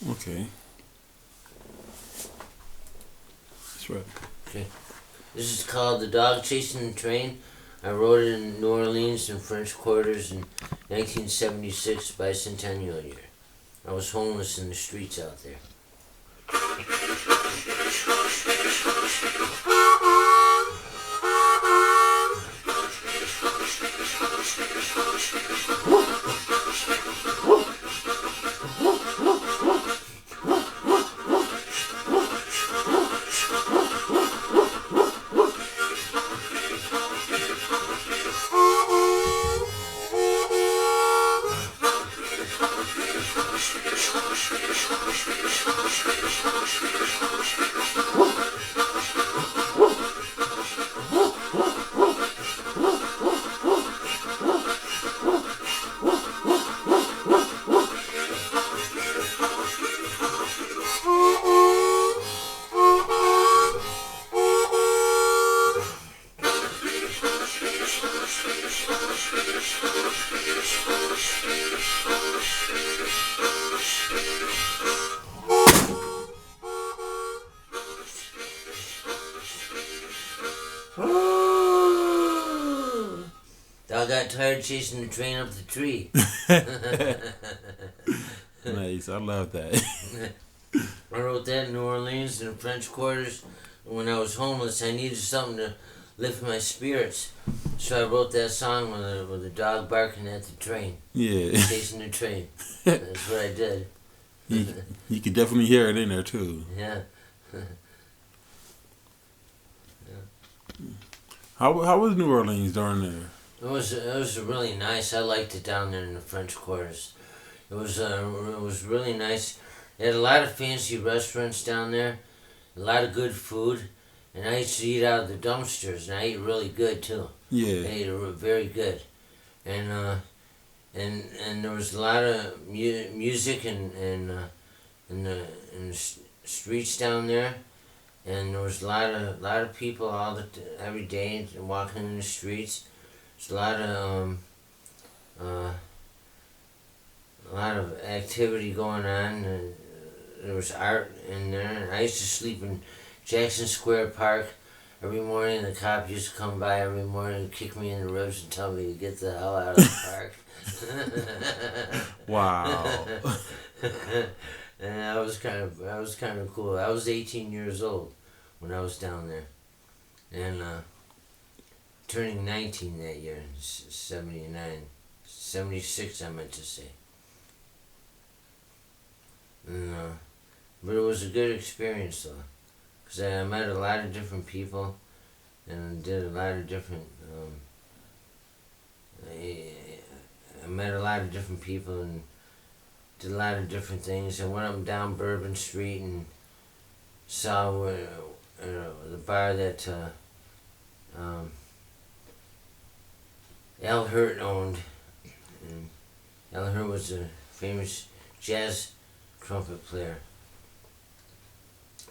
Okay, that's right. Okay. This is called The Dog Chasing the Train. I wrote it in New Orleans in French quarters in 1976, bicentennial year. I was homeless in the streets out there. Dog got tired chasing the train up the tree. Nice. I love that. I wrote that in New Orleans in the French quarters. When I was homeless, I needed something to lift my spirits. So I wrote that song with a dog barking at the train, Yeah. chasing the train. That's what I did. you, you can definitely hear it in there too. Yeah. How was New Orleans during there? It was really nice. I liked it down there in the French quarters. It was really nice. They had a lot of fancy restaurants down there, a lot of good food, and I used to eat out of the dumpsters, and I ate really good too. I Yeah. ate very good, and and there was a lot of music in the streets down there, and there was a lot of people every day walking in the streets. There's uh, a lot of activity going on. There was art in there. I used to sleep in Jackson Square Park every morning. The cop used to come by every morning and kick me in the ribs and tell me to get the hell out of the park. Wow. And that was kind of cool. I was 18 years old when I was down there, and turning 19 that year, 79, 76 I meant to say. And, but it was a good experience though, because I met a lot of different people, and did a lot of different. I met a lot of different people and did a lot of different things. I went up and down Bourbon Street and saw the bar that Al Hurt owned. And Al Hurt was a famous jazz trumpet player.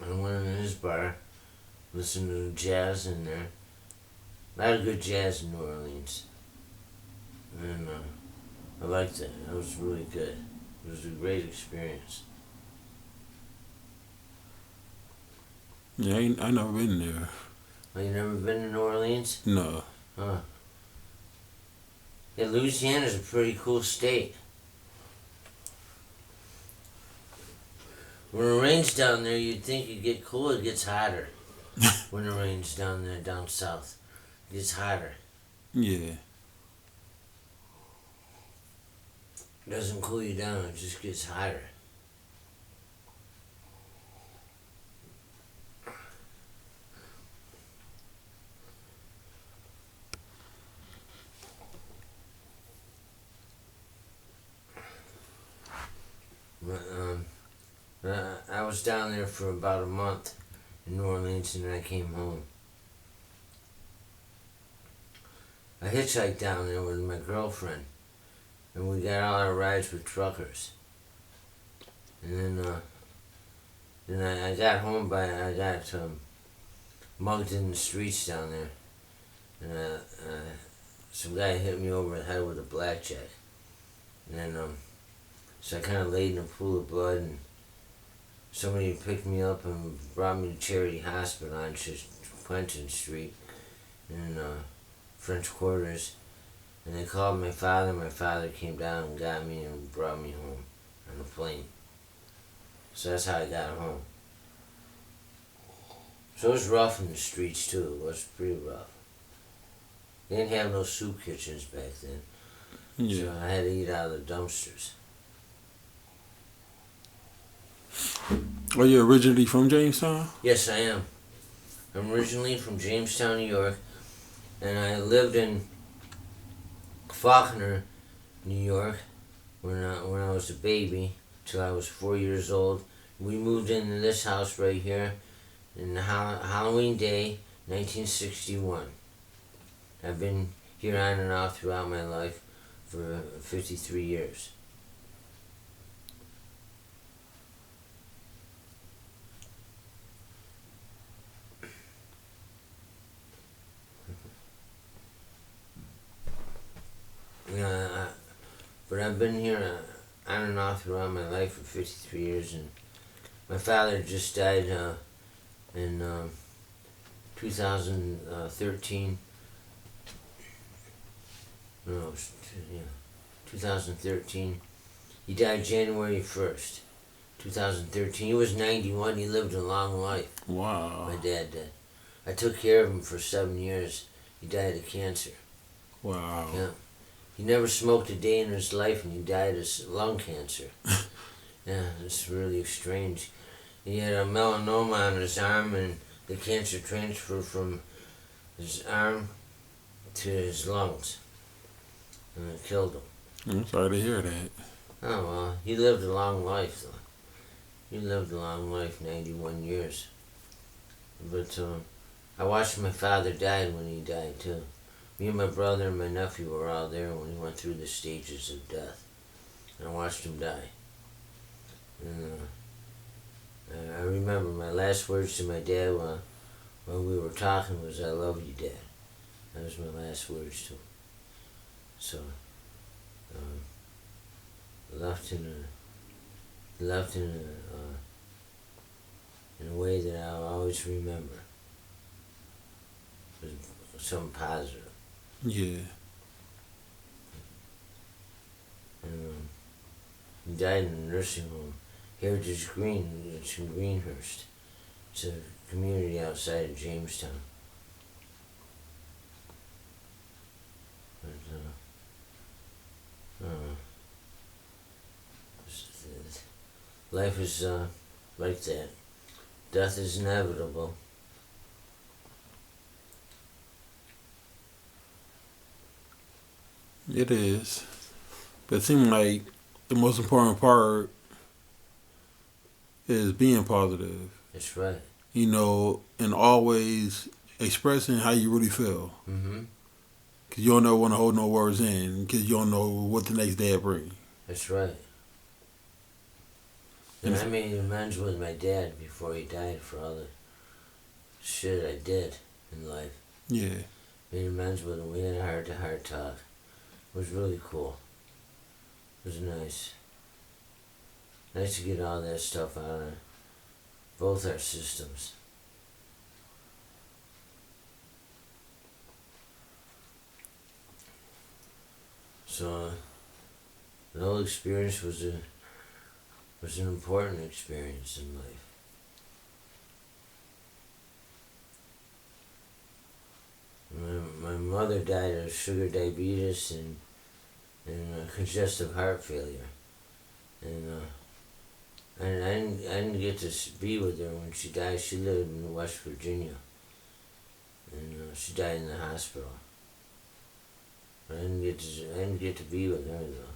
I went in his bar, listened to jazz in there. A lot of good jazz in New Orleans. And I liked it. It was really good. It was a great experience. Yeah, I never been there. Oh, you never been to New Orleans? No. Huh. Yeah, Louisiana's a pretty cool state. When it rains down there, you'd think it'd get cool. It gets hotter. When it rains down there, down south, it gets hotter. Yeah. It doesn't cool you down. It just gets hotter. But, I was down there for about a month in New Orleans, and then I came home. I hitchhiked down there with my girlfriend, and we got all our rides with truckers. And then I got home I got mugged in the streets down there, and some guy hit me over the head with a blackjack, and then so I kind of laid in a pool of blood, and somebody picked me up and brought me to Charity Hospital on Quentin Street in French Quarters. And they called my father. My father came down and got me and brought me home on the plane. So that's how I got home. So it was rough in the streets too. It was pretty rough. They didn't have no soup kitchens back then. Yeah. So I had to eat out of the dumpsters. Are you originally from Jamestown? Yes, I am. I'm originally from Jamestown, New York, and I lived in Faulkner, New York, when I was a baby, till I was 4 years old. We moved into this house right here in Halloween Day, 1961. I've been here on and off throughout my life for 53 years. But I've been here on and off throughout my life for 53 years, and my father just died in 2013. No, it was, 2013. He died January 1st, 2013. He was 91. He lived a long life. Wow. My dad did. I took care of him for 7 years. He died of cancer. Wow. Yeah. He never smoked a day in his life, and he died of lung cancer. Yeah, it's really strange. He had a melanoma on his arm, and the cancer transferred from his arm to his lungs, and it killed him. I'm sorry to hear that. Oh, well, he lived a long life, though. He lived a long life, 91 years. But I watched my father die when he died, too. Me and my brother and my nephew were all there when he went through the stages of death. And I watched him die. And I remember my last words to my dad while we were talking was, "I love you, Dad." That was my last words to him. So, left in a way that I'll always remember. It was something positive. Yeah. And he died in a nursing home, Heritage Green. It's in Greenhurst. It's a community outside of Jamestown. But life is like that. Death is inevitable. It is. But it seems like the most important part is being positive. That's right. You know, and always expressing how you really feel. Mm-hmm. Because you don't ever want to hold no words in, because you don't know what the next day will bring. That's right. And I made amends with my dad before he died for all the shit I did in life. Yeah. Made amends with him. We had a heart-to-heart talk. It was really cool. It was nice. Nice to get all that stuff out of both our systems. So the whole experience was an important experience in life. My mother died of sugar diabetes and congestive heart failure, and I didn't get to be with her when she died. She lived in West Virginia, and she died in the hospital. I didn't get to be with her though.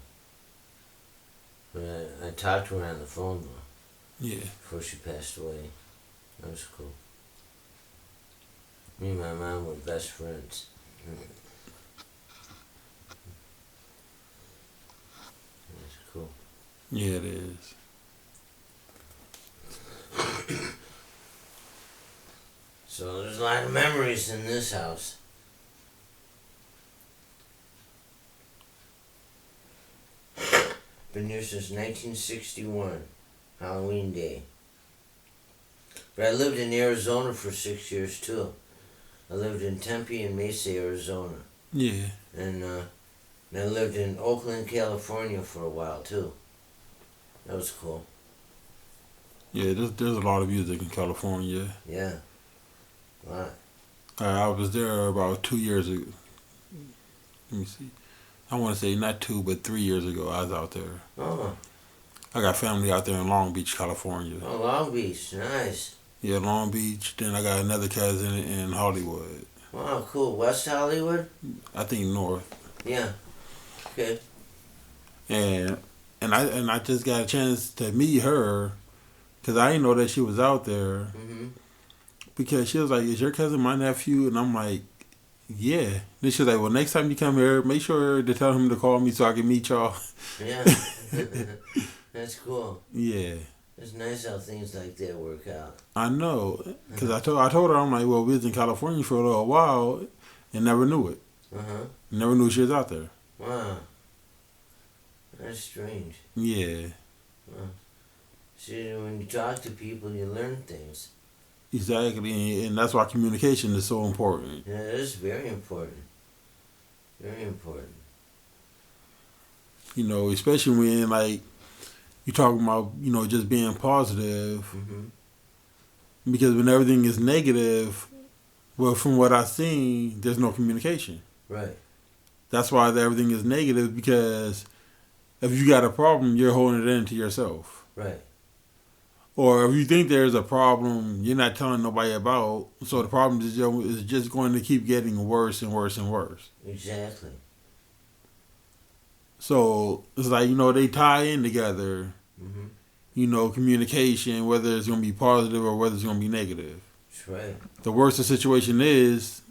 But I talked to her on the phone though. Yeah. Before she passed away. That was cool. Me and my mom were best friends. That's cool. Yeah, it is. So there's a lot of memories in this house. Been here since 1961, Halloween Day. But I lived in Arizona for 6 years too. I lived in Tempe and Mesa, Arizona. Yeah. And I lived in Oakland, California for a while too. That was cool. Yeah, there's a lot of music in California. Yeah. Wow. I was there about 2 years ago. Let me see. I want to say not 2, but 3 years ago. I was out there. Oh. I got family out there in Long Beach, California. Oh, Long Beach. Nice. Yeah, Long Beach. Then I got another cousin in Hollywood. Wow, cool. West Hollywood? I think North. Yeah. Okay. And I just got a chance to meet her because I didn't know that she was out there. Mm-hmm. Because she was like, "Is your cousin my nephew?" And I'm like, "Yeah." Then she was like, "Well, next time you come here, make sure to tell him to call me so I can meet y'all." Yeah. That's cool. Yeah. It's nice how things like that work out. I know, because I told her, I'm like, "Well, we was in California for a little while and never knew it. Uh-huh. Never knew she was out there." Wow. That's strange. Yeah. Wow. See, when you talk to people, you learn things. Exactly, and that's why communication is so important. Yeah, it is very important. Very important. You know, especially when, like, you talking about, just being positive. Mm-hmm. Because when everything is negative, well, from what I've seen, there's no communication. Right. That's why everything is negative, because if you got a problem, you're holding it in to yourself. Right. Or if you think there's a problem, you're not telling nobody about, so the problem is just going to keep getting worse and worse and worse. Exactly. So it's like, they tie in together, Mm-hmm. Communication, whether it's going to be positive or whether it's going to be negative. That's right. The worse the situation is,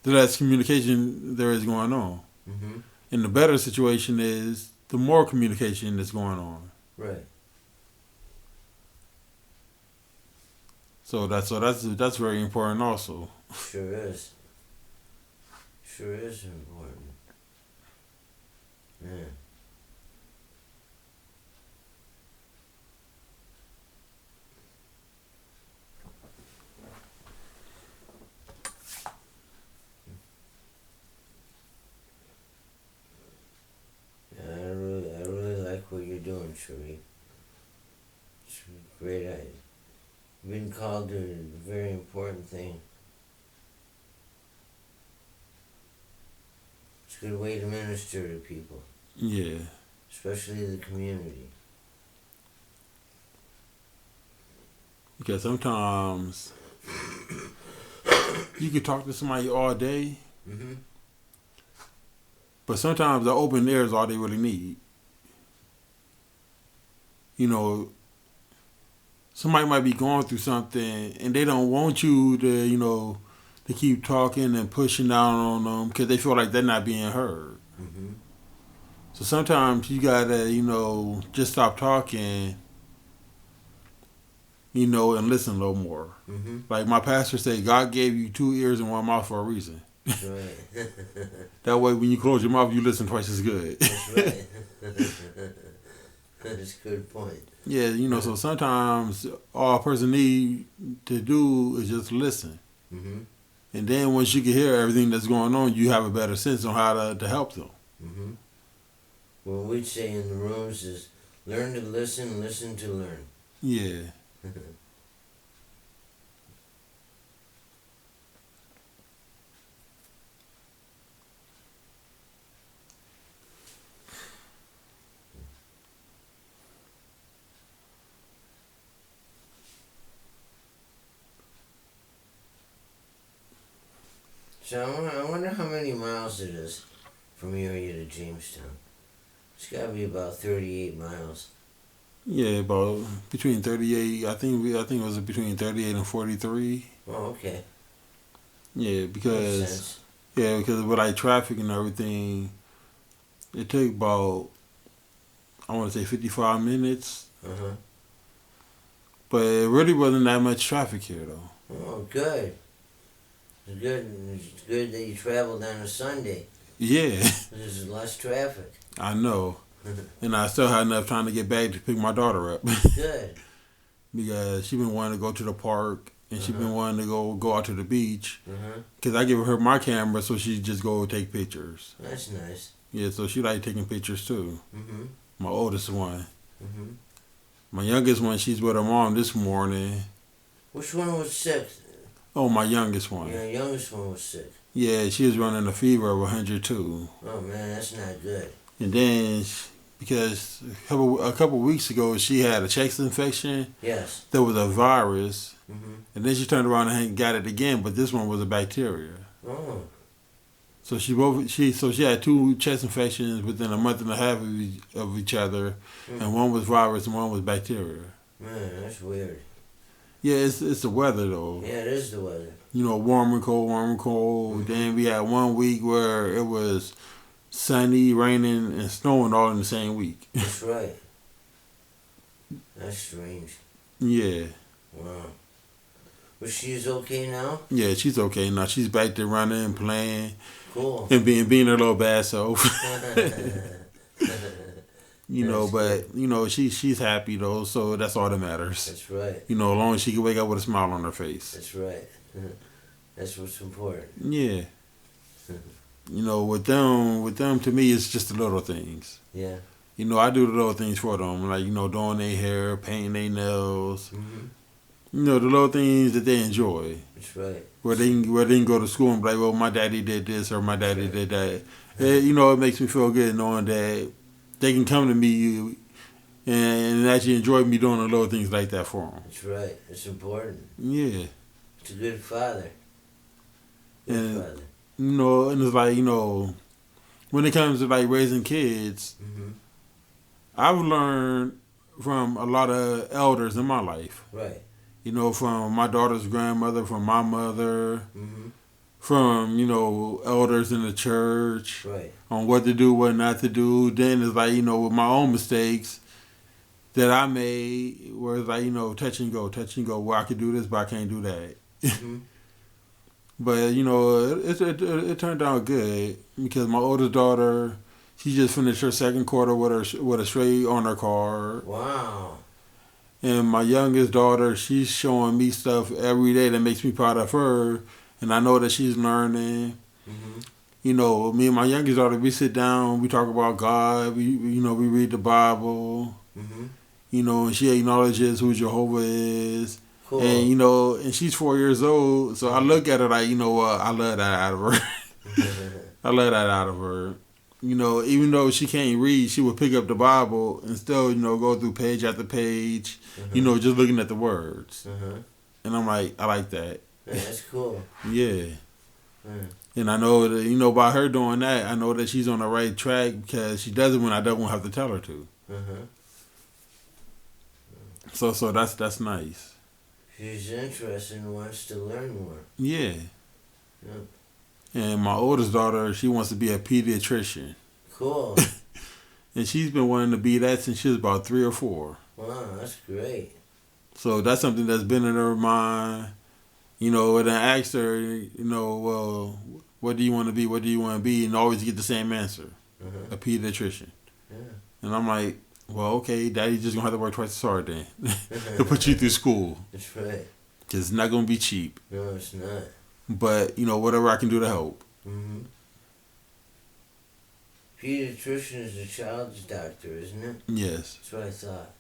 the less communication there is going on. Mm-hmm. And the better situation is, the more communication that's going on. Right. So that's very important also. Sure is. Sure is important. Yeah. Yeah, I really like what you're doing, Sheree. It's great. You've been called to a very important thing. It's a good way to minister to people, Yeah. especially the community. Because sometimes you can talk to somebody all day, Mm-hmm. but sometimes the open air is all they really need. Somebody might be going through something and they don't want you to keep talking and pushing down on them because they feel like they're not being heard. Mm-hmm. So sometimes you gotta, just stop talking, and listen a little more. Mm-hmm. Like my pastor said, God gave you 2 ears and 1 mouth for a reason. That's right. That way, when you close your mouth, you listen twice as good. That's right. That's a good point. Yeah, so sometimes all a person need to do is just listen. Mm-hmm. And then once you can hear everything that's going on, you have a better sense on how to help them. Mm-hmm. What we'd say in the rooms is learn to listen, listen to learn. Yeah. So I wonder how many miles it is from Area to Jamestown. It's got to be about 38 miles. Yeah, about between 38. I think it was between 38 and 43. Oh, okay. Yeah, Makes because sense. with like traffic and everything, it took about, I want to say 55 minutes, Uh-huh. but it really wasn't that much traffic here though. Oh, good. It's good that you traveled on a Sunday. Yeah, There's less traffic. I know. And I still had enough time to get back to pick my daughter up. Good. because she been wanting to go to the park and she been wanting to go out to the beach. Uh-huh. Cause I give her my camera so she just go take pictures. That's nice. Yeah, so she like taking pictures too. Mm-hmm. My oldest one. Mm-hmm. My youngest one, she's with her mom this morning. Which one was sick? Oh, my youngest one. Your youngest one was sick. Yeah, she was running a fever of 102. Oh man, that's not good. And then, because a couple weeks ago, she had a chest infection. Yes. There was a virus. Mm-hmm. And then she turned around and got it again, but this one was a bacteria. Oh. So she had two chest infections within a month and a half of each other, and one was virus and one was bacteria. Man, that's weird. Yeah, it's the weather though. Yeah, it is the weather. You know, warm and cold, warm and cold. Mm-hmm. Then we had 1 week where it was sunny, raining, and snowing all in the same week. That's right. That's strange. Yeah. Wow. But she's okay now? Yeah, she's okay now. She's back to running and playing Cool. and being her little bad self. You know, That's but you know, she's happy though, so that's all that matters. That's right. You know, as long as she can wake up with a smile on her face. That's right. That's what's important. Yeah. You know, with them to me it's just the little things. Yeah. You know, I do the little things for them, like, you know, doing their hair, painting their nails. Mm-hmm. You know, the little things that they enjoy. That's right. Where they can go to school and be like, well, my daddy did this or my daddy did that. You know, it makes me feel good knowing that they can come to me and actually enjoy me doing the little things like that for them. That's right. It's important. Yeah. It's a good father. Good And, father. you know, and it's like, you know, when it comes to like raising kids, Mm-hmm. I've learned from a lot of elders in my life. Right. You know, from my daughter's grandmother, from my mother, Mm-hmm. from, you know, elders in the church Right. on what to do, what not to do. Then it's like, you know, with my own mistakes that I made, where it's like, you know, touch and go. Well, I could do this, but I can't do that. Mm-hmm. But, you know, it turned out good because my oldest daughter, she just finished her second quarter with a straight honor card. Wow. And my youngest daughter, she's showing me stuff every day that makes me proud of her. And I know that she's learning. Mm-hmm. You know, me and my youngest daughter, we sit down, we talk about God. We read the Bible. Mm-hmm. You know, and she acknowledges who Jehovah is. Cool. And, you know, and she's 4 years old. So I look at her like, you know what, I love that out of her. I love that out of her. You know, even though she can't read, she would pick up the Bible and still, you know, go through page after page, you know, just looking at the words. And I'm like, I like that. Yeah, that's cool. Yeah. Mm. And I know that, you know, by her doing that, I know that she's on the right track because she does it when I don't have to tell her to. So that's nice. She's interested and wants to learn more. Yeah. Yep. And my oldest daughter, she wants to be a pediatrician. Cool. And she's been wanting to be that since she was about 3 or 4. Wow, that's great. So that's something that's been in her mind. You know, and I asked her, you know, well, what do you want to be? What do you want to be? And always get the same answer, a pediatrician. Yeah. And I'm like, well, okay, Daddy's just going to have to work twice as hard then to put you through school. That's right. Because it's not going to be cheap. No, it's not. But, you know, whatever I can do to help. Mm-hmm. Pediatrician is a child's doctor, isn't it? Yes. That's what I thought.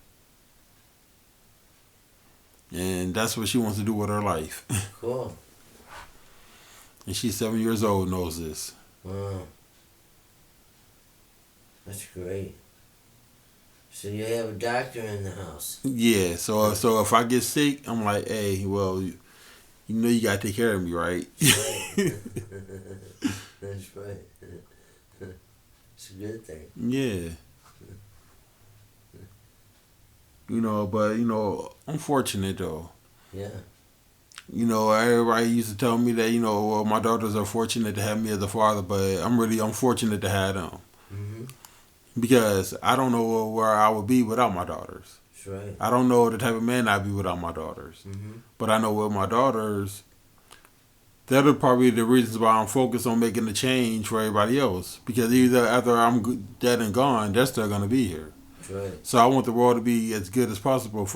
And that's what she wants to do with her life. Cool. And she's 7 years old, knows this. Wow. That's great. So you have a doctor in the house. Yeah, so if I get sick, I'm like, hey, well, you know you got to take care of me, right? Right. That's right. It's a good thing. Yeah. You know, but, you know, I'm fortunate, though. Yeah. You know, everybody used to tell me that, you know, well, my daughters are fortunate to have me as a father, but I'm fortunate to have them. Mm-hmm. Because I don't know where I would be without my daughters. That's right. I don't know the type of man I'd be without my daughters. Mm-hmm. But I know with my daughters, that are probably the reasons why I'm focused on making the change for everybody else. Because either after I'm dead and gone, they're still going to be here. That's right. So I want the world to be as good as possible for